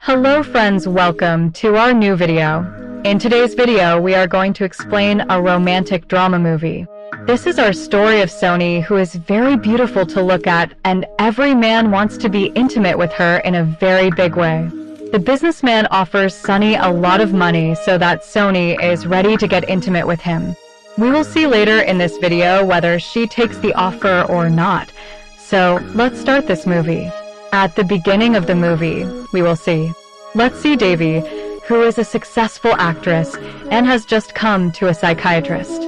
Hello friends, welcome to our new video. In today's video, we are going to explain a romantic drama movie. This is our story of Sony, who is very beautiful to look at, and every man wants to be intimate with her in a very big way. The businessman offers Sunny a lot of money so that Sony is ready to get intimate with him. We will see later in this video whether she takes the offer or not. So let's start this movie. At the beginning of the movie, we will see. Let's see Devi, who is a successful actress and has just come to a psychiatrist.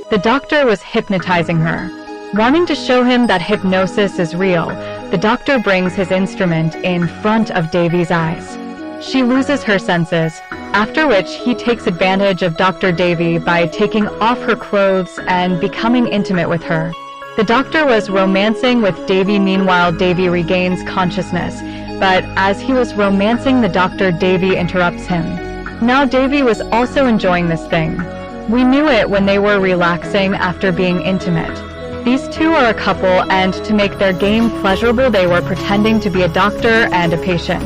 The doctor was hypnotizing her. Wanting to show him that hypnosis is real, the doctor brings his instrument in front of Devi's eyes. She loses her senses, after which he takes advantage of Dr. Devi by taking off her clothes and becoming intimate with her. The doctor was romancing with Devi. Meanwhile, Devi regains consciousness, but as he was romancing the doctor, Devi interrupts him. Now Devi was also enjoying this thing. We knew it when they were relaxing after being intimate. These two are a couple, and to make their game pleasurable, they were pretending to be a doctor and a patient.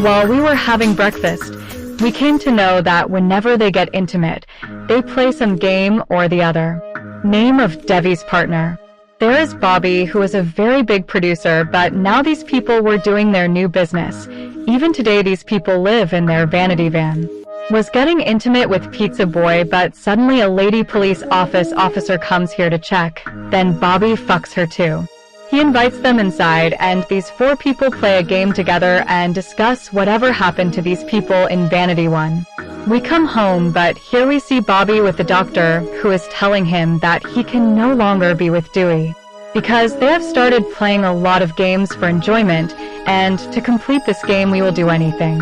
While we were having breakfast, we came to know that whenever they get intimate, they play some game or the other. Name of Devi's partner. There is Bobby, who is a very big producer, but now these people were doing their new business. Even today, these people live in their vanity van. Was getting intimate with Pizza Boy, but suddenly a lady police officer comes here to check. Then Bobby fucks her too. He invites them inside, and these four people play a game together and discuss whatever happened to these people in Vanity 1. We come home, but here we see Bobby with the doctor, who is telling him that he can no longer be with Dewey, because they have started playing a lot of games for enjoyment, and to complete this game we will do anything.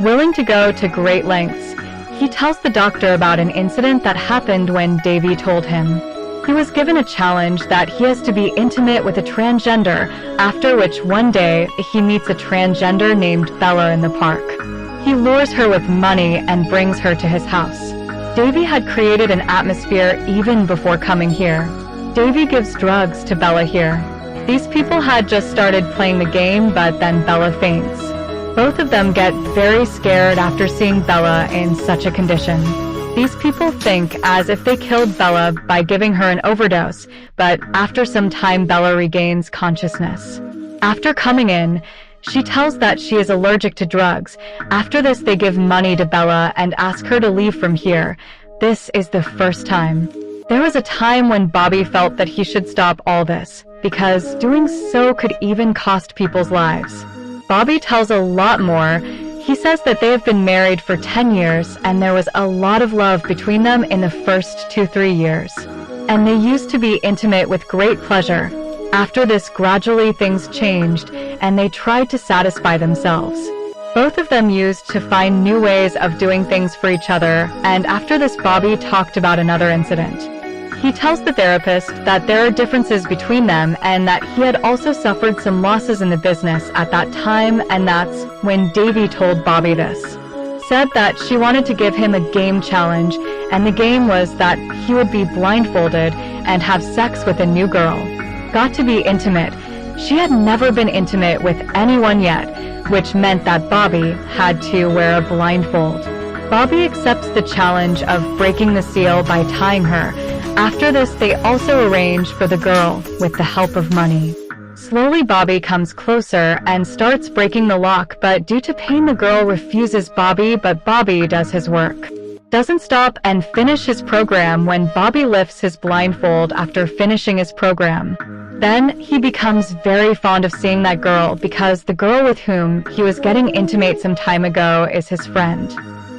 Willing to go to great lengths, he tells the doctor about an incident that happened when Devi told him. He was given a challenge that he has to be intimate with a transgender, after which one day he meets a transgender named Bella in the park. He lures her with money and brings her to his house. Devi had created an atmosphere even before coming here. Devi gives drugs to Bella here. These people had just started playing the game, but then Bella faints. Both of them get very scared after seeing Bella in such a condition. These people think as if they killed Bella by giving her an overdose, but after some time Bella regains consciousness. After coming in, she tells that she is allergic to drugs. After this, they give money to Bella and ask her to leave from here. This is the first time. There was a time when Bobby felt that he should stop all this, because doing so could even cost people's lives. Bobby tells a lot more. He says that they have been married for 10 years, and there was a lot of love between them in the first 2-3 years. And they used to be intimate with great pleasure. After this, gradually things changed, and they tried to satisfy themselves. Both of them used to find new ways of doing things for each other, and after this, Bobby talked about another incident. He tells the therapist that there are differences between them and that he had also suffered some losses in the business at that time, and that's when Devi told Bobby this. Said that she wanted to give him a game challenge, and the game was that he would be blindfolded and have sex with a new girl. Got to be intimate. She had never been intimate with anyone yet, which meant that Bobby had to wear a blindfold. Bobby accepts the challenge of breaking the seal by tying her. After this, they also arrange for the girl with the help of money. Slowly, Bobby comes closer and starts breaking the lock, but due to pain, the girl refuses Bobby, but Bobby does his work. Doesn't stop and finish his program when Bobby lifts his blindfold after finishing his program. Then he becomes very fond of seeing that girl because the girl with whom he was getting intimate some time ago is his friend.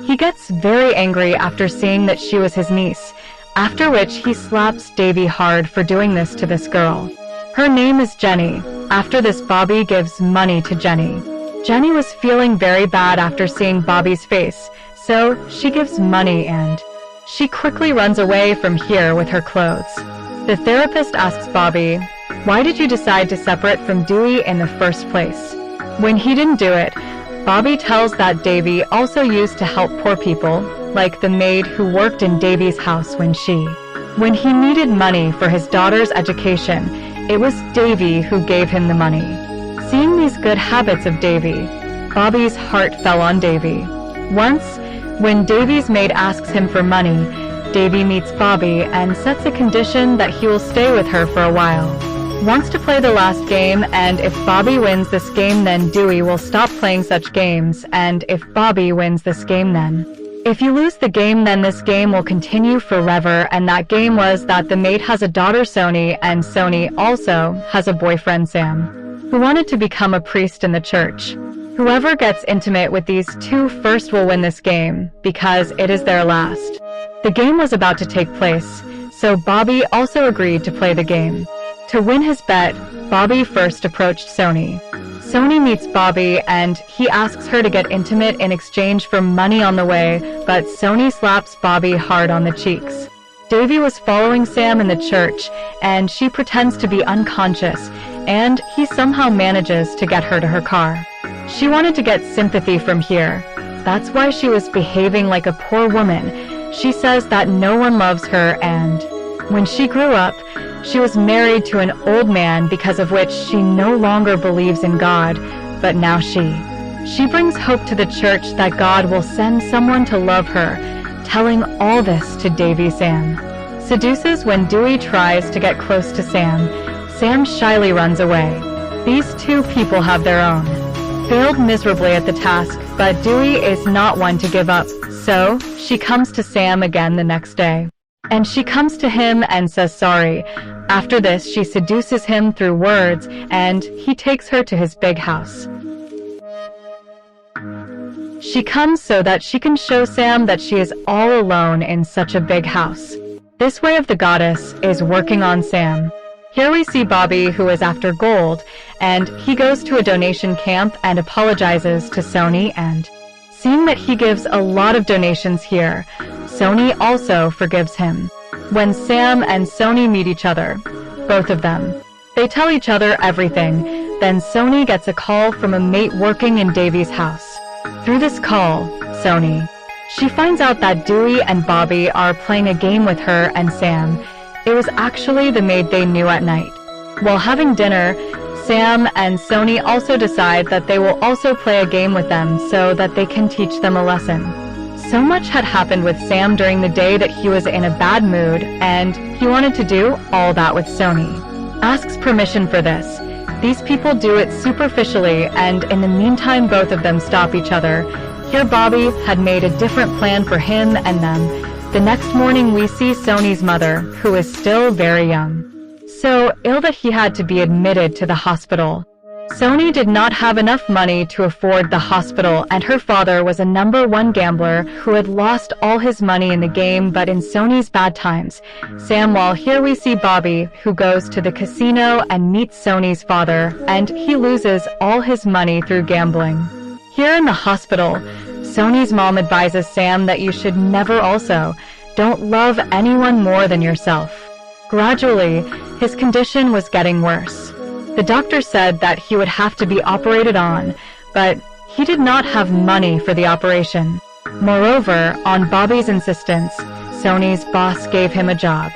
He gets very angry after seeing that she was his niece, after which he slaps Devi hard for doing this to this girl. Her name is Jenny. After this, Bobby gives money to Jenny. Jenny was feeling very bad after seeing Bobby's face, so she gives money and she quickly runs away from here with her clothes. The therapist asks Bobby, "Why did you decide to separate from Dewey in the first place?" When he didn't do it, Bobby tells that Devi also used to help poor people, like the maid who worked in Devi's house when he needed money for his daughter's education, it was Devi who gave him the money. Seeing these good habits of Devi, Bobby's heart fell on Davy. Once, when Davy's maid asks him for money, Davy meets Bobby and sets a condition that he will stay with her for a while. Wants to play the last game, and if Bobby wins this game, then Dewey will stop playing such games, and if Bobby wins this game, then if you lose the game, then this game will continue forever. And that game was that the maid has a daughter, Sony, and Sony also has a boyfriend, Sam, who wanted to become a priest in the church. Whoever gets intimate with these two first will win this game, because it is their last. The game was about to take place, so Bobby also agreed to play the game. To win his bet, Bobby first approached Sony. Sony meets Bobby and he asks her to get intimate in exchange for money on the way, but Sony slaps Bobby hard on the cheeks. Davy was following Sam in the church, and she pretends to be unconscious, and he somehow manages to get her to her car. She wanted to get sympathy from here. That's why she was behaving like a poor woman. She says that no one loves her, and when she grew up, she was married to an old man, because of which she no longer believes in God, but now she brings hope to the church that God will send someone to love her, telling all this to Davy. Sam seduces when Dewey tries to get close to Sam. Sam shyly runs away. These two people have their own. Failed miserably at the task, but Dewey is not one to give up, so she comes to Sam again the next day. And she comes to him and says sorry. After this, she seduces him through words, and he takes her to his big house. She comes so that she can show Sam that she is all alone in such a big house. This way of the goddess is working on Sam. Here we see Bobby, who is after gold, and he goes to a donation camp and apologizes to Sony, and seeing that he gives a lot of donations here, Sony also forgives him. When Sam and Sony meet each other, both of them, they tell each other everything. Then Sony gets a call from a mate working in Davy's house. Through this call, she finds out that Dewey and Bobby are playing a game with her and Sam. It was actually the maid they knew at night. While having dinner, Sam and Sony also decide that they will also play a game with them so that they can teach them a lesson. So much had happened with Sam during the day that he was in a bad mood, and he wanted to do all that with Sony. Asks permission for this. These people do it superficially, and in the meantime both of them stop each other. Here Bobby had made a different plan for him and them. The next morning we see Sony's mother, who is still very young, so ill that he had to be admitted to the hospital. Sony did not have enough money to afford the hospital, and her father was a #1 gambler who had lost all his money in the game, but in Sony's bad times. While here we see Bobby, who goes to the casino and meets Sony's father, and he loses all his money through gambling. Here in the hospital, Sony's mom advises Sam that you should never don't love anyone more than yourself. Gradually, his condition was getting worse. The doctor said that he would have to be operated on, but he did not have money for the operation. Moreover, on Bobby's insistence, Sony's boss gave him a job.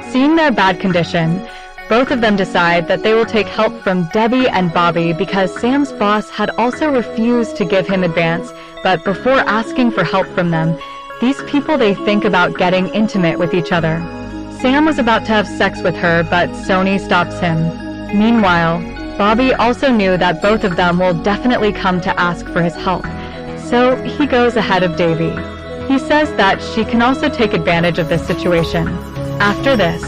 Seeing their bad condition, both of them decide that they will take help from Debbie and Bobby, because Sam's boss had also refused to give him advance, but before asking for help from them, these people they think about getting intimate with each other. Sam was about to have sex with her, but Sony stops him. Meanwhile, Bobby also knew that both of them will definitely come to ask for his help, so he goes ahead of Davy. He says that she can also take advantage of this situation. After this,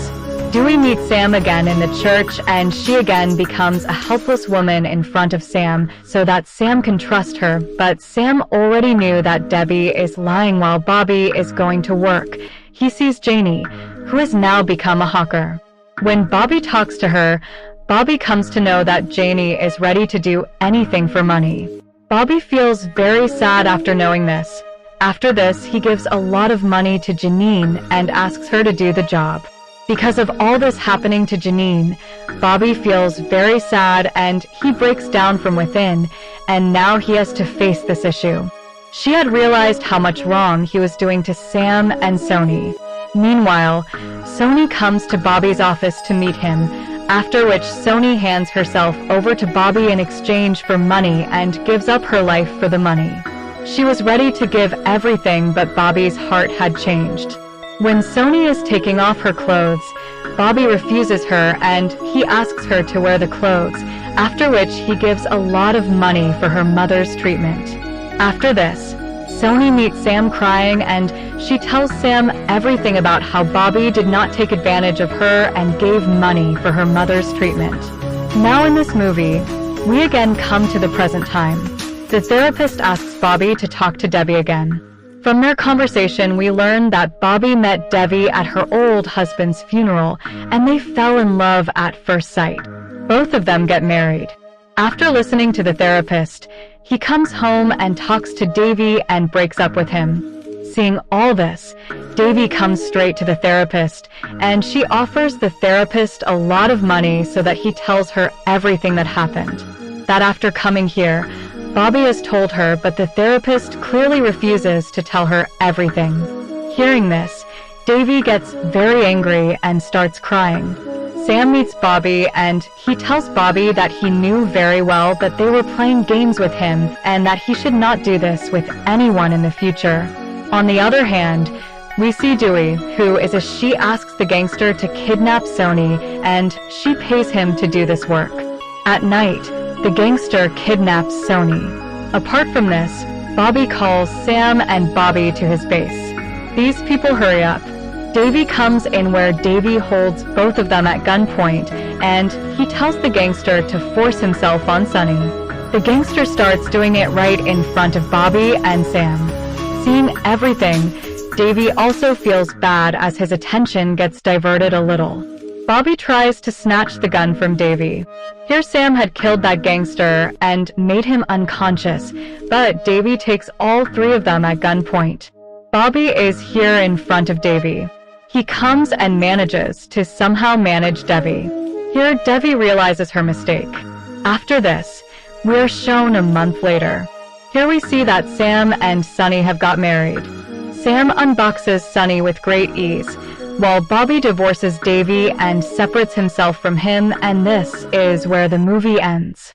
Dewey meets Sam again in the church, and she again becomes a helpless woman in front of Sam so that Sam can trust her, but Sam already knew that Debbie is lying while Bobby is going to work. He sees Janie, who has now become a hawker. When Bobby talks to her, Bobby comes to know that Janie is ready to do anything for money. Bobby feels very sad after knowing this. After this, he gives a lot of money to Janine and asks her to do the job. Because of all this happening to Janine, Bobby feels very sad and he breaks down from within, and now he has to face this issue. She had realized how much wrong he was doing to Sam and Sony. Meanwhile, Sony comes to Bobby's office to meet him, after which Sony hands herself over to Bobby in exchange for money and gives up her life for the money. She was ready to give everything, but Bobby's heart had changed. When Sony is taking off her clothes, Bobby refuses her and he asks her to wear the clothes, after which he gives a lot of money for her mother's treatment. After this, Sony meets Sam crying and she tells Sam everything about how Bobby did not take advantage of her and gave money for her mother's treatment. Now in this movie, we again come to the present time. The therapist asks Bobby to talk to Debbie again. From their conversation, we learn that Bobby met Debbie at her old husband's funeral and they fell in love at first sight. Both of them get married. After listening to the therapist, he comes home and talks to Davy and breaks up with him. Seeing all this, Davy comes straight to the therapist and she offers the therapist a lot of money so that he tells her everything that happened. That after coming here, Bobby has told her, but the therapist clearly refuses to tell her everything. Hearing this, Davy gets very angry and starts crying. Sam meets Bobby and he tells Bobby that he knew very well that they were playing games with him and that he should not do this with anyone in the future. On the other hand, we see Dewey, who is she asks the gangster to kidnap Sony and she pays him to do this work. At night, the gangster kidnaps Sony. Apart from this, Bobby calls Sam and Bobby to his base. These people hurry up. Davy comes in where Davy holds both of them at gunpoint and he tells the gangster to force himself on Sonny. The gangster starts doing it right in front of Bobby and Sam. Seeing everything, Davy also feels bad as his attention gets diverted a little. Bobby tries to snatch the gun from Davy. Here Sam had killed that gangster and made him unconscious, but Davy takes all three of them at gunpoint. Bobby is here in front of Davy. He comes and manages to somehow manage Debbie. Here Debbie realizes her mistake. After this, we are shown a month later. Here we see that Sam and Sonny have got married. Sam unboxes Sonny with great ease, while Bobby divorces Davy and separates himself from him, and this is where the movie ends.